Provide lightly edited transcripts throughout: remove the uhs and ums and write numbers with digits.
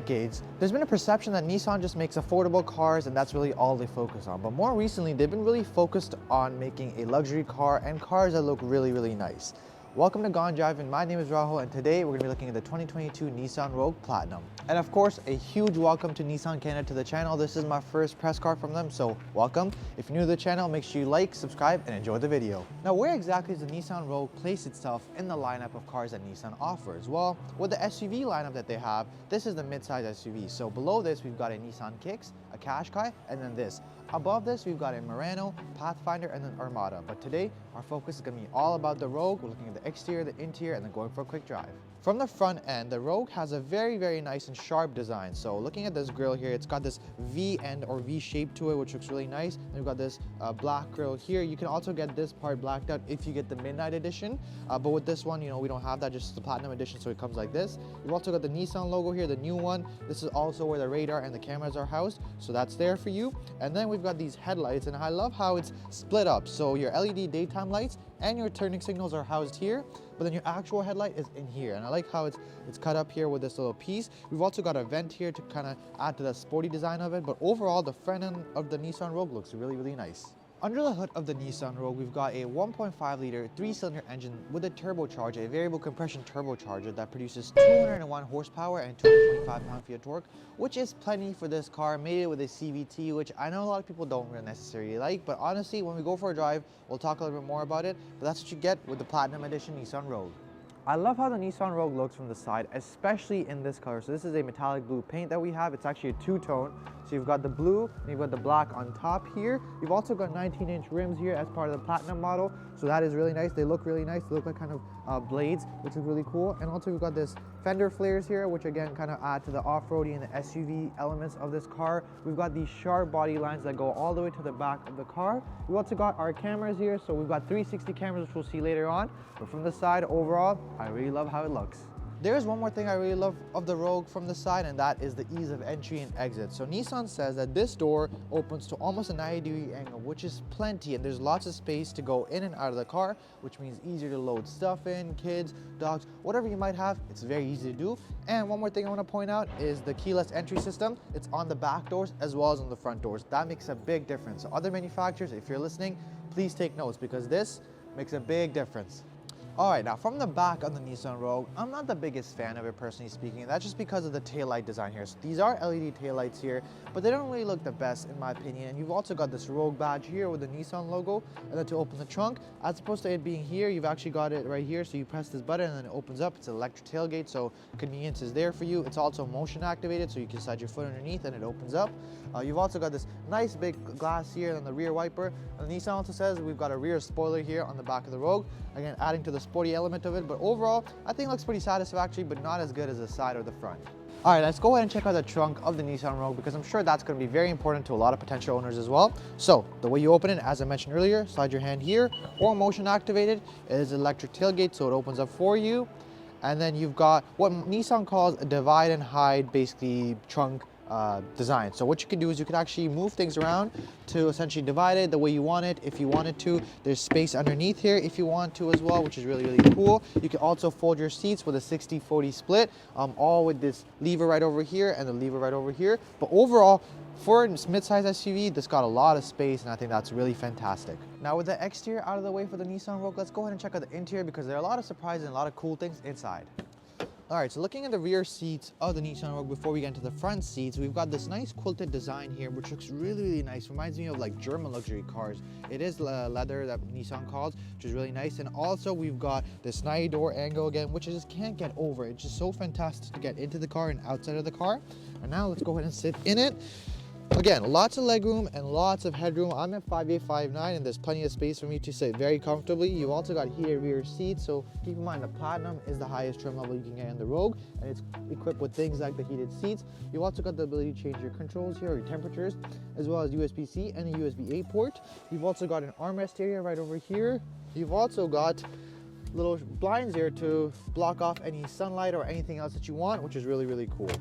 decades, there's been a perception that Nissan just makes affordable cars and that's really all they focus on. But more recently, they've been really focused on making a luxury car and cars that look really, really nice. Welcome to GoneDrivin. My name is Rahul and today we're going to be looking at the 2022 Nissan Rogue Platinum. And of course, a huge welcome to Nissan Canada to the channel. This is my first press car from them, so welcome. If you're new to the channel, make sure you like, subscribe, and enjoy the video. Now, where exactly does the Nissan Rogue place itself in the lineup of cars that Nissan offers? Well, with the SUV lineup that they have, this is the mid-size SUV. So below this, we've got a Nissan Kicks, a Qashqai, and then this. Above this, we've got a Murano, Pathfinder, and an Armada. But today, our focus is going to be all about the Rogue. We're looking at the exterior, the interior, and then going for a quick drive. From the front end, the Rogue has a very, very nice and sharp design. So looking at this grille here, it's got this V end or V shape to it, which looks really nice. And we've got this black grille here. You can also get this part blacked out if you get the Midnight Edition. But with this one, we don't have that, just the Platinum Edition, so it comes like this. We've also got the Nissan logo here, the new one. This is also where the radar and the cameras are housed, so that's there for you. And then we've got these headlights, and I love how it's split up. So your LED daytime lights and your turning signals are housed here, but then your actual headlight is in here. And I like how it's cut up here with this little piece. We've also got a vent here to kind of add to the sporty design of it, but overall the front end of the Nissan Rogue looks really, really nice. Under the hood of the Nissan Rogue, we've got a 1.5 liter 3-cylinder engine with a turbocharger, a variable compression turbocharger that produces 201 horsepower and 225 pound-feet of torque, which is plenty for this car, made it with a CVT, which I know a lot of people don't really necessarily like, but honestly, when we go for a drive, we'll talk a little bit more about it, but that's what you get with the Platinum Edition Nissan Rogue. I love how the Nissan Rogue looks from the side, especially in this color. So this is a metallic blue paint that we have. It's actually a two-tone. So you've got the blue and you've got the black on top here. You've also got 19-inch rims here as part of the Platinum model. So that is really nice. They look really nice. They look like kind of blades, which is really cool. And also we've got this fender flares here, which again kind of add to the off-roady and the SUV elements of this car. We've got these sharp body lines that go all the way to the back of the car. We've also got our cameras here. So we've got 360 cameras, which we'll see later on. But from the side, overall, I really love how it looks. There's one more thing I really love of the Rogue from the side, and that is the ease of entry and exit. So Nissan says that this door opens to almost a 90-degree angle, which is plenty, and there's lots of space to go in and out of the car, which means easier to load stuff in, kids, dogs, whatever you might have, it's very easy to do. And one more thing I want to point out is the keyless entry system. It's on the back doors as well as on the front doors. That makes a big difference. So other manufacturers, if you're listening, please take notes because this makes a big difference. Alright, now from the back of the Nissan Rogue, I'm not the biggest fan of it personally speaking, and that's just because of the taillight design here. So these are LED taillights here, but they don't really look the best in my opinion. And you've also got this Rogue badge here with the Nissan logo, and then to open the trunk, as opposed to it being here, you've actually got it right here. So you press this button and then it opens up. It's an electric tailgate, so convenience is there for you. It's also motion activated, so you can slide your foot underneath and it opens up. You've also got this nice big glass here and the rear wiper. And Nissan also says we've got a rear spoiler here on the back of the Rogue, again adding to the sporty element of it, but overall I think it looks pretty satisfactory, but not as good as the side or the front. All right, let's go ahead and check out the trunk of the Nissan Rogue because I'm sure that's going to be very important to a lot of potential owners as well. So the way you open it, as I mentioned earlier, slide your hand here, or motion activated. It is an electric tailgate, so it opens up for you. And then you've got what Nissan calls a divide and hide, basically trunk design. So what you can do is you can actually move things around to essentially divide it the way you want it if you wanted to. There's space underneath here if you want to as well, which is really, really cool. You can also fold your seats with a 60-40 split, all with this lever right over here and the lever right over here. But overall, for a mid-size SUV, this got a lot of space, and I think that's really fantastic. Now with the exterior out of the way for the Nissan Rogue, let's go ahead and check out the interior because there are a lot of surprises and a lot of cool things inside. Alright, so looking at the rear seats of the Nissan Rogue before we get into the front seats, we've got this nice quilted design here, which looks really, really nice. Reminds me of like German luxury cars. It is leather that Nissan calls, which is really nice. And also we've got this 90 door angle again, which I just can't get over. It's just so fantastic to get into the car and outside of the car. And now let's go ahead and sit in it. Again, lots of legroom and lots of headroom. I'm at 5'8", 5'9", and there's plenty of space for me to sit very comfortably. You've also got heated rear seats, so keep in mind the Platinum is the highest trim level you can get in the Rogue, and it's equipped with things like the heated seats. You've also got the ability to change your controls here, or your temperatures, as well as USB-C and a USB-A port. You've also got an armrest area right over here. You've also got little blinds here to block off any sunlight or anything else that you want, which is really, really cool.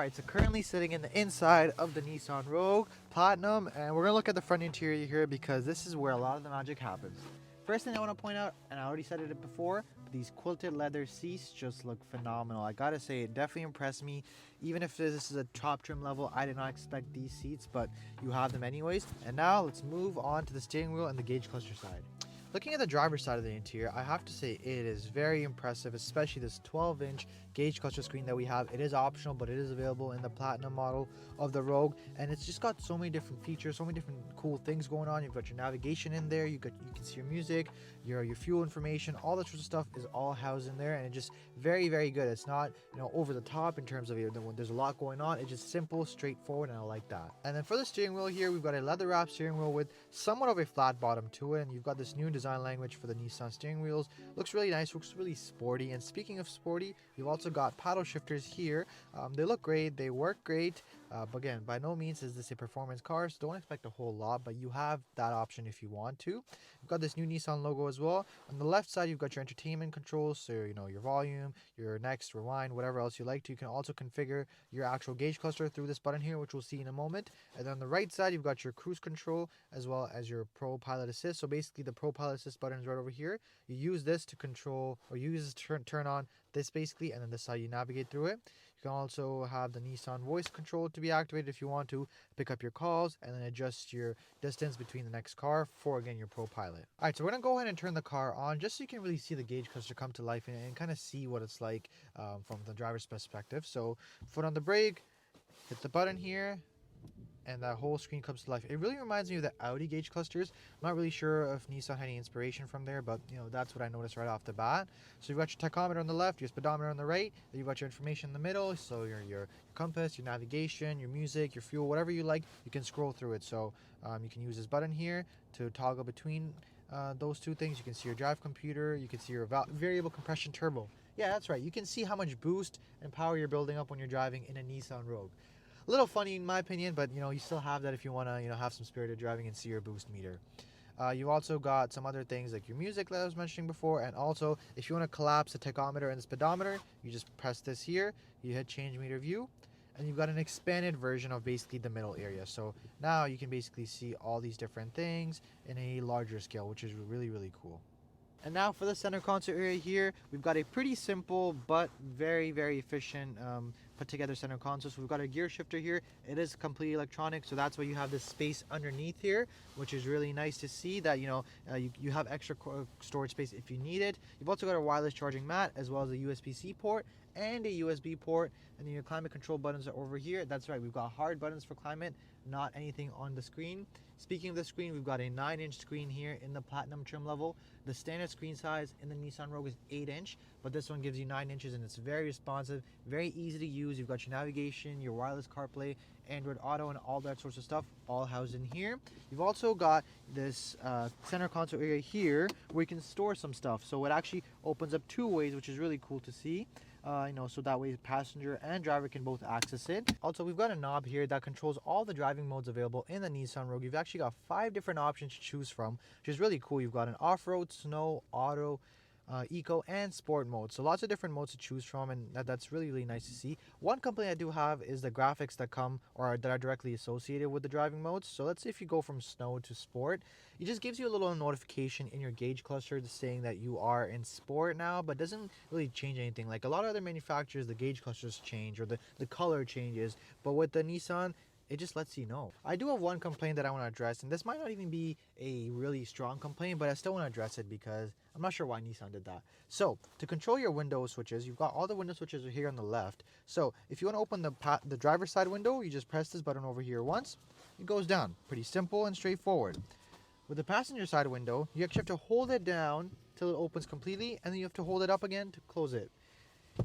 Alright, so currently sitting in the inside of the Nissan Rogue Platinum, and we're going to look at the front interior here because this is where a lot of the magic happens. First thing I want to point out, and I already said it before, but these quilted leather seats just look phenomenal. I gotta say, it definitely impressed me. Even if this is a top trim level, I did not expect these seats, but you have them anyways. And now let's move on to the steering wheel and the gauge cluster side. Looking at the driver's side of the interior, I have to say it is very impressive, especially this 12-inch gauge cluster screen that we have. It is optional, but it is available in the Platinum model of the Rogue, and it's just got so many different features, so many different cool things going on. You've got your navigation in there, you can see your music, your fuel information, all that sort of stuff is all housed in there, and it's just very, very good. It's not, over the top in terms of when there's a lot going on. It's just simple, straightforward, and I like that. And then for the steering wheel here, we've got a leather wrap steering wheel with somewhat of a flat bottom to it, and you've got this new design language for the Nissan steering wheels. Looks really nice, looks really sporty. And speaking of sporty, you've also got paddle shifters here. They look great, they work great, but again, by no means is this a performance car, so don't expect a whole lot, but you have that option if you want to. You've got this new Nissan logo as well. On the left side, you've got your entertainment controls, so your volume, your next, rewind, whatever else you like to. You can also configure your actual gauge cluster through this button here, which we'll see in a moment. And then on the right side, you've got your cruise control as well as your ProPilot Assist. So basically the ProPilot Assist button is right over here. You use this to control, or use this to turn on this basically, and then this is how you navigate through it. You can also have the Nissan voice control to be activated if you want to pick up your calls, and then adjust your distance between the next car for, again, your ProPilot. Alright, so we're going to go ahead and turn the car on just so you can really see the gauge cluster come to life and kind of see what it's like from the driver's perspective. So foot on the brake, hit the button here, and that whole screen comes to life. It really reminds me of the Audi gauge clusters. I'm not really sure if Nissan had any inspiration from there, but that's what I noticed right off the bat. So you've got your tachometer on the left, your speedometer on the right, then you've got your information in the middle, so your compass, your navigation, your music, your fuel, whatever you like, you can scroll through it. So you can use this button here to toggle between those two things. You can see your drive computer, you can see your variable compression turbo. Yeah, that's right. You can see how much boost and power you're building up when you're driving in a Nissan Rogue. A little funny in my opinion, but you still have that if you want to have some spirited driving and see your boost meter. You also got some other things like your music that I was mentioning before, and also if you want to collapse the tachometer and the speedometer, you just press this here, you hit change meter view, and you've got an expanded version of basically the middle area. So now you can basically see all these different things in a larger scale, which is really, really cool. And now for the center console area here, we've got a pretty simple but very, very efficient put together center console. So we've got a gear shifter here. It is completely electronic, so that's why you have this space underneath here, which is really nice to see that you have extra storage space if you need it. You've also got a wireless charging mat as well as a USB-C port and a USB port, and then your climate control buttons are over here. That's right, we've got hard buttons for climate, not anything on the screen. Speaking of the screen, we've got a 9-inch screen here in the Platinum trim level. The standard screen size in the Nissan Rogue is 8-inch, but this one gives you 9 inches, and it's very responsive, very easy to use. You've got your navigation, your wireless CarPlay, Android Auto, and all that sorts of stuff all housed in here. You've also got this center console area here where you can store some stuff. So it actually opens up 2 ways, which is really cool to see. So that way passenger and driver can both access it. Also, we've got a knob here that controls all the driving modes available in the Nissan Rogue. You've actually got 5 different options to choose from, which is really cool. You've got an off-road, snow, auto, eco, and sport mode. So lots of different modes to choose from, and that's really, really nice to see. One complaint I do have is the graphics that come or that are directly associated with the driving modes. So let's say if you go from snow to sport, it just gives you a little notification in your gauge cluster saying that you are in sport now, but doesn't really change anything. Like a lot of other manufacturers, the gauge clusters change or the color changes, but with the Nissan, it just lets you know. I do have one complaint that I want to address, and this might not even be a really strong complaint, but I still want to address it because I'm not sure why Nissan did that. So to control your window switches, you've got all the window switches are here on the left. So if you want to open the driver's side window, you just press this button over here once, it goes down. Pretty simple and straightforward. With the passenger side window, you actually have to hold it down till it opens completely, and then you have to hold it up again to close it.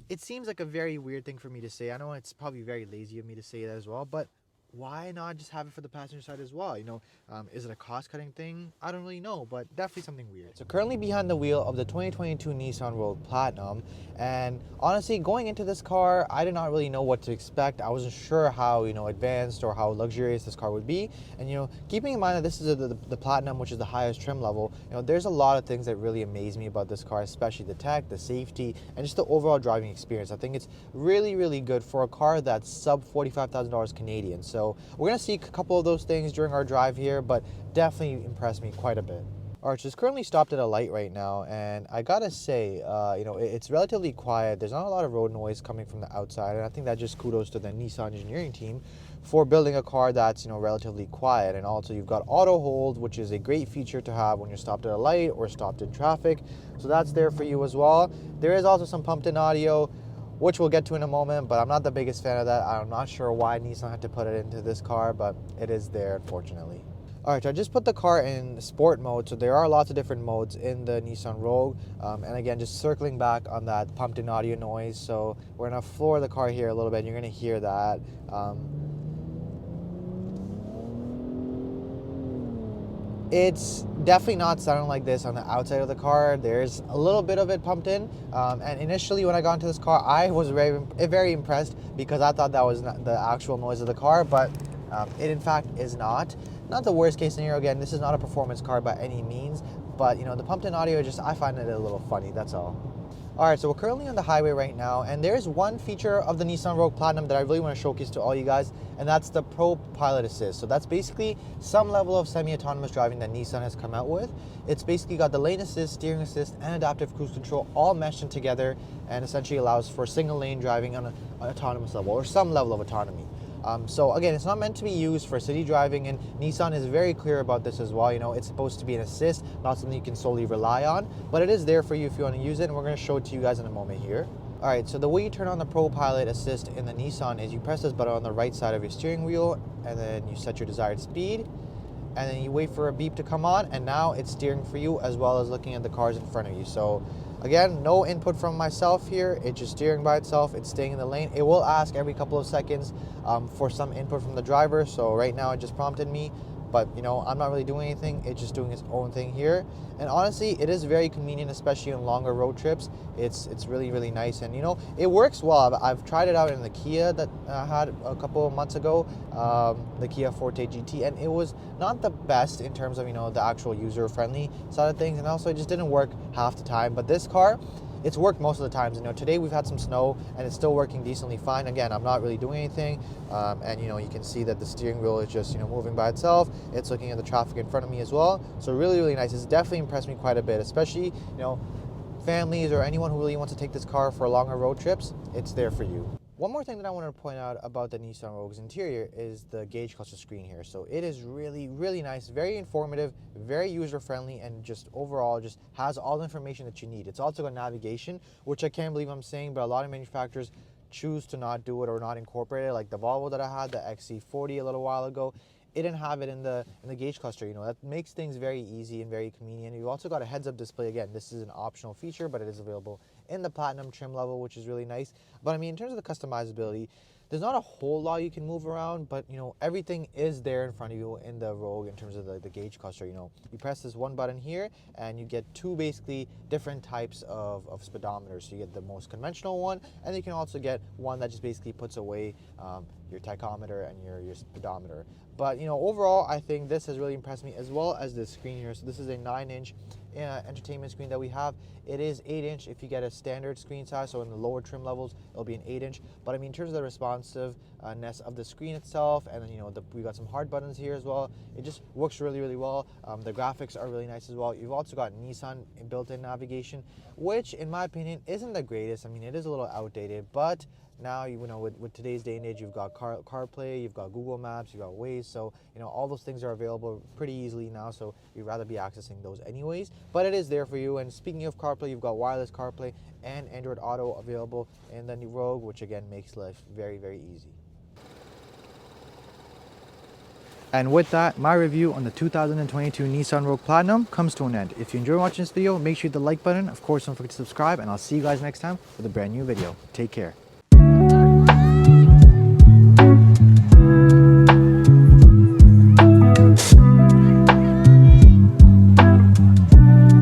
It seems like a very weird thing for me to say. I know it's probably very lazy of me to say that as well, but why not just have it for the passenger side as well? Is it a cost-cutting thing? I don't really know, but definitely something weird. So currently behind the wheel of the 2022 Nissan Rogue Platinum, and honestly, going into this car, I did not really know what to expect. I wasn't sure how, advanced or how luxurious this car would be. And, keeping in mind that this is the Platinum, which is the highest trim level, there's a lot of things that really amaze me about this car, especially the tech, the safety, and just the overall driving experience. I think it's really, really good for a car that's sub $45,000 Canadian. So we're going to see a couple of those things during our drive here, but definitely impressed me quite a bit. All right, so it's currently stopped at a light right now, and I gotta say, it's relatively quiet. There's not a lot of road noise coming from the outside, and I think that just kudos to the Nissan engineering team for building a car that's, relatively quiet. And also you've got auto hold, which is a great feature to have when you're stopped at a light or stopped in traffic. So that's there for you as well. There is also some pumped-in audio, which we'll get to in a moment, but I'm not the biggest fan of that. I'm not sure why Nissan had to put it into this car, but it is there, unfortunately. All right, so I just put the car in sport mode, so there are lots of different modes in the Nissan Rogue. And again, just circling back on that pumped-in audio noise. So we're gonna floor the car here a little bit, and you're gonna hear that. It's definitely not sounding like this on the outside of the car. There's a little bit of it pumped in. And initially when I got into this car, I was very impressed because I thought that was not the actual noise of the car, but it in fact is not. Not the worst case scenario. Again, this is not a performance car by any means, but the pumped in audio, I find it a little funny, that's all. All right, so we're currently on the highway right now, and there's one feature of the Nissan Rogue Platinum that I really want to showcase to all you guys, and that's the ProPilot Assist. So that's basically some level of semi-autonomous driving that Nissan has come out with. It's basically got the lane assist, steering assist, and adaptive cruise control all meshed in together, and essentially allows for single lane driving on an autonomous level, or some level of autonomy. So again, it's not meant to be used for city driving, and Nissan is very clear about this as well. It's supposed to be an assist, not something you can solely rely on, but it is there for you if you want to use it, and we're going to show it to you guys in a moment here. All right, so the way you turn on the ProPilot Assist in the Nissan is you press this button on the right side of your steering wheel, and then you set your desired speed, and then you wait for a beep to come on, and now it's steering for you as well as looking at the cars in front of you. So again, no input from myself here. It's just steering by itself. It's staying in the lane. It will ask every couple of seconds for some input from the driver. So right now it just prompted me, but I'm not really doing anything. It's just doing its own thing here. And honestly, it is very convenient, especially on longer road trips. It's really, really nice, and it works well. I've tried it out in the Kia that I had a couple of months ago, the Kia Forte GT, and it was not the best in terms of the actual user-friendly side of things, and also it just didn't work half the time. But this car, it's worked most of the times. Today we've had some snow and it's still working decently fine. Again, I'm not really doing anything, and you can see that the steering wheel is just moving by itself. It's looking at the traffic in front of me as well. So really, really nice. It's definitely impressed me quite a bit, especially families or anyone who really wants to take this car for longer road trips. It's there for you. One more thing that I want to point out about the Nissan Rogue's interior is the gauge cluster screen here. So it is really, really nice, very informative, very user-friendly, and just overall just has all the information that you need. It's also got navigation, which I can't believe I'm saying, but a lot of manufacturers choose to not do it or not incorporate it. Like the Volvo that I had, the XC40 a little while ago, it didn't have it in the gauge cluster. That makes things very easy and very convenient. You've also got a heads-up display. Again, this is an optional feature, but it is available in the Platinum trim level, which is really nice. But I mean, in terms of the customizability, there's not a whole lot you can move around, but everything is there in front of you in the Rogue in terms of the gauge cluster. You press this one button here and you get two basically different types of speedometers. So you get the most conventional one, and you can also get one that just basically puts away your tachometer and your speedometer. But overall, I think this has really impressed me, as well as this screen here. So this is a 9-inch entertainment screen that we have. It is 8-inch if you get a standard screen size, so in the lower trim levels it'll be an 8-inch. But I mean, in terms of the responsiveness of the screen itself, and then we got some hard buttons here as well. It just works really, really well. The graphics are really nice as well. You've also got Nissan built-in navigation, which in my opinion isn't the greatest. I mean, it is a little outdated, but now with today's day and age, you've got CarPlay, you've got Google Maps, you've got Waze, so all those things are available pretty easily now, so you'd rather be accessing those anyways, but it is there for you. And speaking of CarPlay, you've got wireless CarPlay and Android Auto available in the new Rogue, which again makes life very, very easy. And with that, my review on the 2022 Nissan Rogue Platinum comes to an end. If you enjoy watching this video, make sure you hit the like button. Of course, don't forget to subscribe, and I'll see you guys next time with a brand new video. Take care.